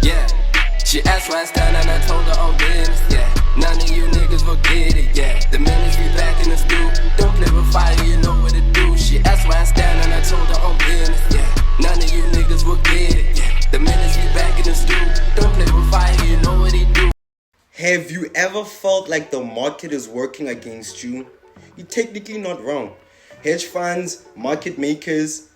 yeah. She asked why I stand and I told her on business, yeah. None of you niggas will get it, yeah. The minutes we back in the stew, don't play with fire, you know what to do. She asked why I stand and I told her on business, yeah. None of you niggas will get it, yeah. The minutes we back in the stew, don't play with fire, you know what they do. Have you ever felt like the market is working against you? You're technically not wrong. Hedge funds, market makers,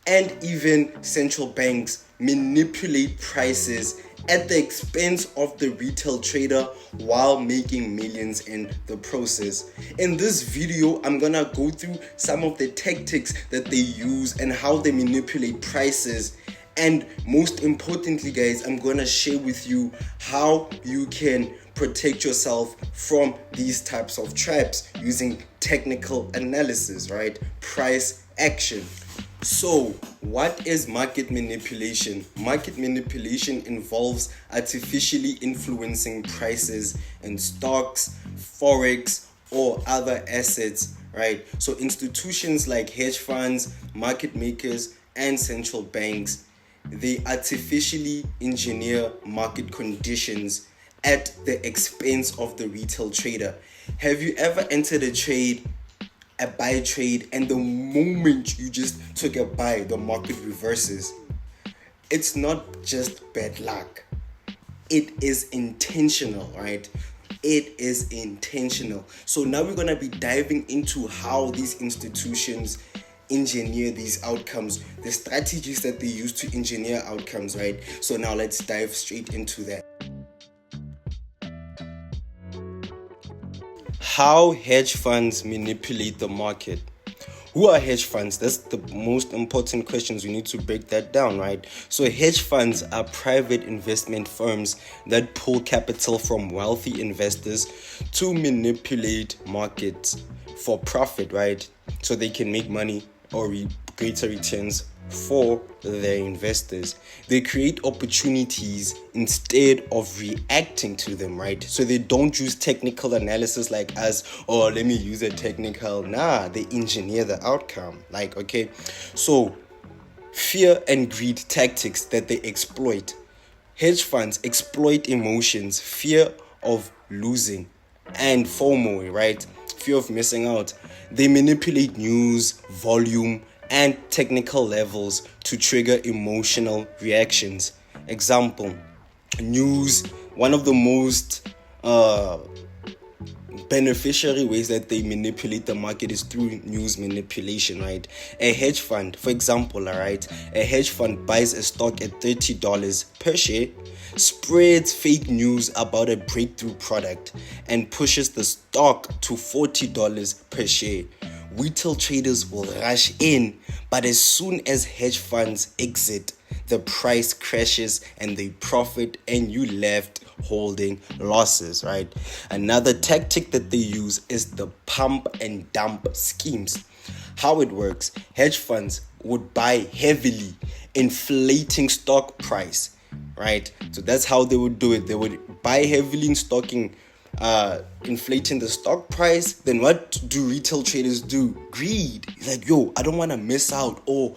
and even central banks manipulate prices at the expense of the retail trader while making millions in the process. In this video, I'm gonna go through some of the tactics that they use and how they manipulate prices. And most importantly, guys, I'm gonna share with you how you can protect yourself from these types of traps using technical analysis, right? Price action. So, what is market manipulation? Market manipulation involves artificially influencing prices in stocks, Forex, or other assets, right? So, institutions like hedge funds, market makers, and central banks, they artificially engineer market conditions at the expense of the retail trader. Have you ever entered a buy trade, and the moment you just took a buy, the market reverses? It's not just bad luck. It is intentional, right? It is intentional. So now we're going to be diving into how these institutions engineer these outcomes, the strategies that they use to engineer outcomes, right? So now let's dive straight into that. How hedge funds manipulate the market. Who are hedge funds? That's the most important questions. We need to break that down, right? So hedge funds are private investment firms that pull capital from wealthy investors to manipulate markets for profit, right? So they can make money or greater returns for their investors. They create opportunities instead of reacting to them, right? So they don't use technical analysis like us, oh, let me use a technical. Nah, they engineer the outcome. Like, okay, so fear and greed tactics that they exploit. Hedge funds exploit emotions, fear of losing, and FOMO, right? Fear of missing out. They manipulate news, volume, and technical levels to trigger emotional reactions. Example, news. One of the most beneficiary ways that they manipulate the market is through news manipulation, right? A hedge fund, for example, all right, a hedge fund buys a stock at $30 per share, spreads fake news about a breakthrough product, and pushes the stock to $40 per share. Retail traders will rush in, but as soon as hedge funds exit, the price crashes and they profit, and you left holding losses, right? Another tactic that they use is the pump and dump schemes. How it works, hedge funds would buy heavily, inflating stock price, right? So that's how they would do it. They would buy heavily in stocking, inflating the stock price. Then what do retail traders do? Greed. Like, yo, I don't want to miss out, or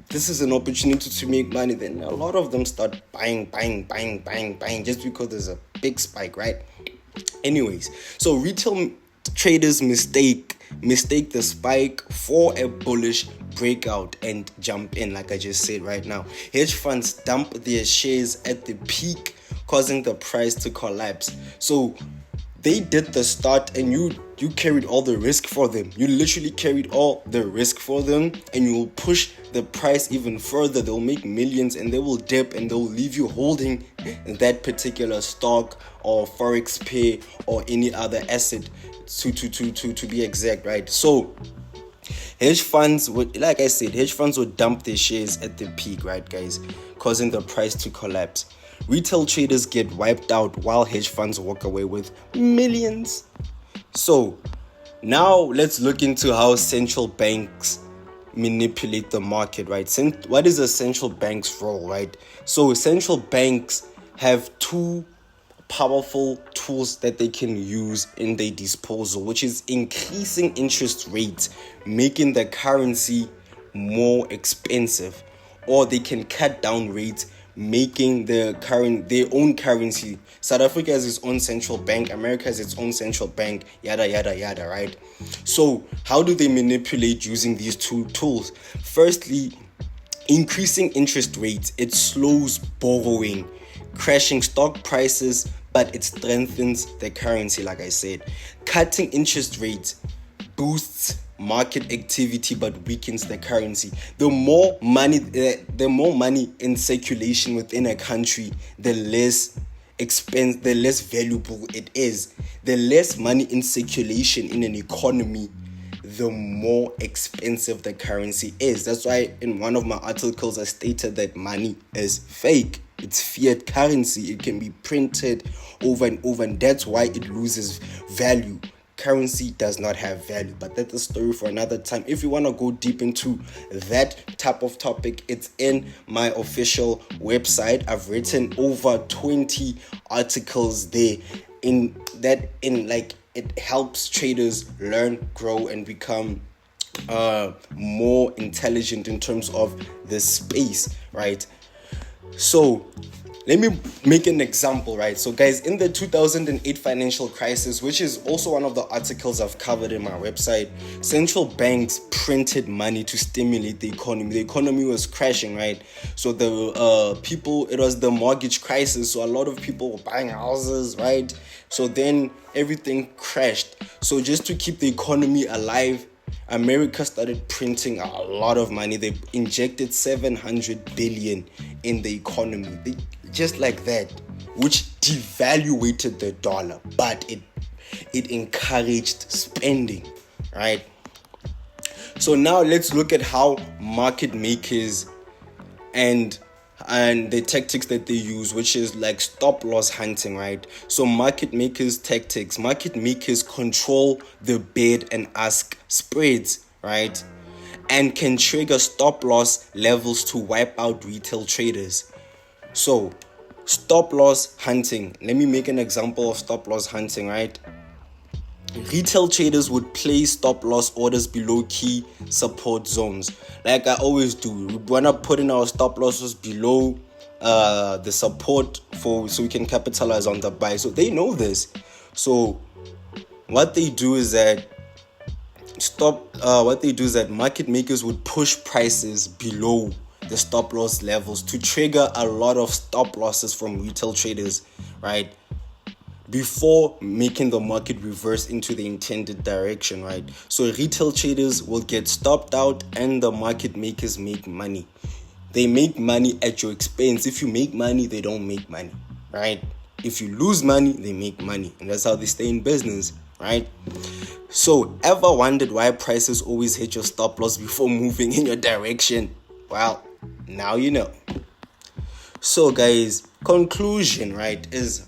this is an opportunity to make money. Then a lot of them start buying just because there's a big spike, right? Anyways, so retail traders mistake the spike for a bullish breakout and jump in, like I just said right now. Hedge funds dump their shares at the peak, causing the price to collapse. So they did the start, and you carried all the risk for them. You literally carried all the risk for them, and you will push the price even further. They'll make millions, and they will dip, and they'll leave you holding that particular stock or Forex pair or any other asset to be exact, right? So hedge funds would, like I said, hedge funds would dump their shares at the peak, right, guys, causing the price to collapse. Retail traders get wiped out while hedge funds walk away with millions. So now let's look into how central banks manipulate the market, right? What is a central bank's role, right? So central banks have two powerful tools that they can use in their disposal, which is increasing interest rates, making the currency more expensive, or they can cut down rates, making their own currency. South Africa has its own central bank, America has its own central bank, yada yada yada, right? So how do they manipulate using these two tools? Firstly, increasing interest rates, it slows borrowing, crashing stock prices, but it strengthens the currency, like I said. Cutting interest rates boosts market activity but weakens the currency. The more money in circulation within a country, the less valuable it is. The less money in circulation in an economy, the more expensive the currency is. That's why in one of my articles I stated that money is fake. It's fiat currency. It can be printed over and over, and that's why it loses value. Currency does not have value, but that's a story for another time. If you want to go deep into that type of topic, it's in my official website. I've written over 20 articles there it helps traders learn, grow, and become more intelligent in terms of this space, right? So let me make an example, right? So guys, in the 2008 financial crisis, which is also one of the articles I've covered in my website, central banks printed money to stimulate the economy. The economy was crashing, right? So it was the mortgage crisis. So a lot of people were buying houses, right? So then everything crashed. So just to keep the economy alive, America started printing a lot of money. They injected 700 billion in the economy, just like that, which devaluated the dollar, but it encouraged spending, right? So now let's look at how market makers and the tactics that they use, which is like stop loss hunting, right? So market makers control the bid and ask spreads, right? And can trigger stop loss levels to wipe out retail traders. So stop loss hunting, let me make an example of stop loss hunting, right? Retail traders would place stop loss orders below key support zones. Like I always do, we want to put in our stop losses below the support so we can capitalize on the buy. So they know this. So what they do is that market makers would push prices below the stop loss levels to trigger a lot of stop losses from retail traders, right? Before making the market reverse into the intended direction, right? So retail traders will get stopped out and the market makers make money. They make money at your expense. If you make money, they don't make money, right? If you lose money, they make money. And that's how they stay in business, right? So ever wondered why prices always hit your stop loss before moving in your direction? Well, now you know. So guys, conclusion, right, is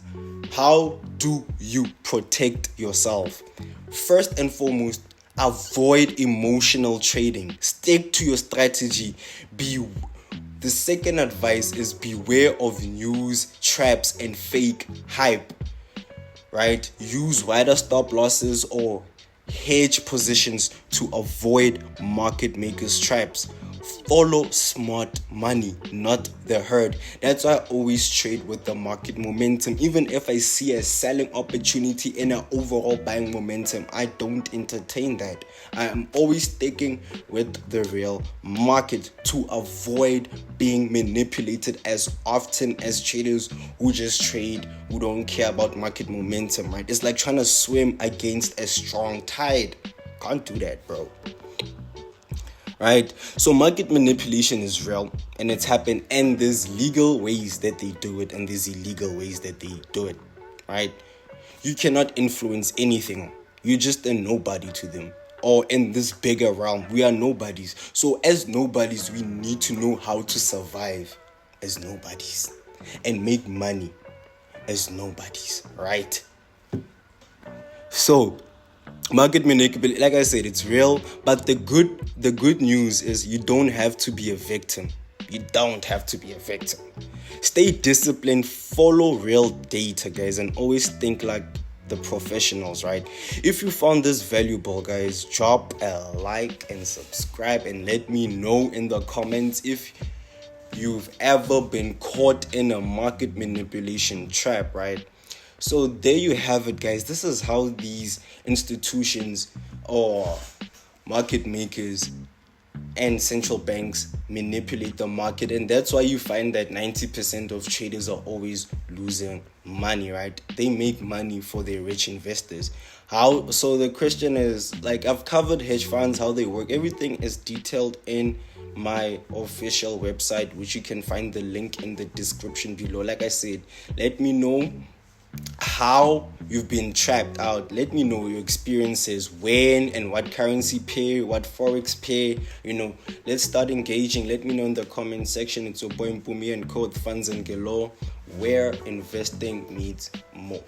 how do you protect yourself? First and foremost, avoid emotional trading. Stick to your strategy. The second advice is beware of news, traps, and fake hype. Right? Use wider stop losses or hedge positions to avoid market makers' traps. Follow smart money, not the herd. That's why I always trade with the market momentum. Even if I see a selling opportunity in an overall buying momentum, I don't entertain that. I am always sticking with the real market to avoid being manipulated as often as traders who just trade, who don't care about market momentum, right? It's like trying to swim against a strong tide. Can't do that, bro. Right? So market manipulation is real and it's happened, and there's legal ways that they do it and there's illegal ways that they do it, right? You cannot influence anything. You're just a nobody to them. Or in this bigger realm, we are nobodies. So as nobodies, we need to know how to survive as nobodies and make money as nobodies, right? So market manipulation, like I said, it's real, but the good news is you don't have to be a victim. You don't have to be a victim. Stay disciplined, follow real data, guys, and always think like the professionals, right? If you found this valuable, guys, drop a like and subscribe and let me know in the comments if you've ever been caught in a market manipulation trap, right? So there you have it, guys. This is how these institutions or market makers and central banks manipulate the market, and that's why you find that 90% of traders are always losing money, right? They make money for their rich investors. How? So the question is, like, I've covered hedge funds, how they work. Everything is detailed in my official website, which you can find the link in the description below. Like I said, let me know how you've been trapped out. Let me know your experiences, when and what currency pair, what forex pair. Let's start engaging. Let me know in the comment section. It's your boy Mpumi and code Funds and Gelo, where investing meets more.